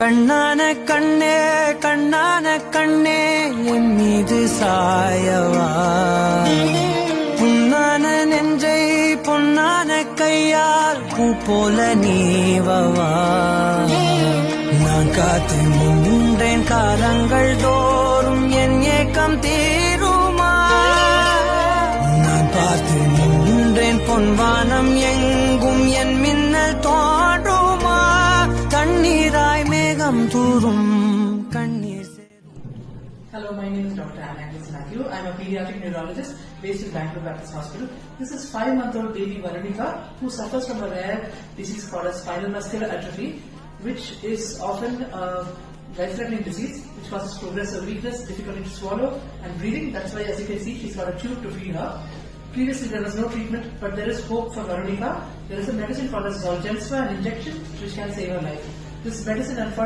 கண்ணான கண்ணே கண்ணான கண்ணே என் மீது சாயவா, புண்ணான நெஞ்சை பொன்னான கையால் பூ போல நீவவா. நான் காத்து நின்றேன் காலங்கள் தோறும் என் ஏக்கம் தீருமா. நான் பார்த்து நின்றேன் பொன்வானம் எங்கும் என் மின்னல் தோன்றுமா. கண்ணீராய் மேகம் தூரும் கண்ணீர். Hello, my name is Dr. Anaglis Matthew. I am a pediatric neurologist based in Bangalore Baptist Hospital. This is 5-month-old baby Veronica who suffers from a rare disease called as spinal muscular atrophy, which is often a life-threatening disease which causes progressive weakness, difficulty to swallow and breathing. That's why, as you can see, she's got a tube to feed her. Previously, there was no treatment, but there is hope for Veronica. There is a medicine called as Zolgensma, an injection which can save her life. This medicine, unfortunately,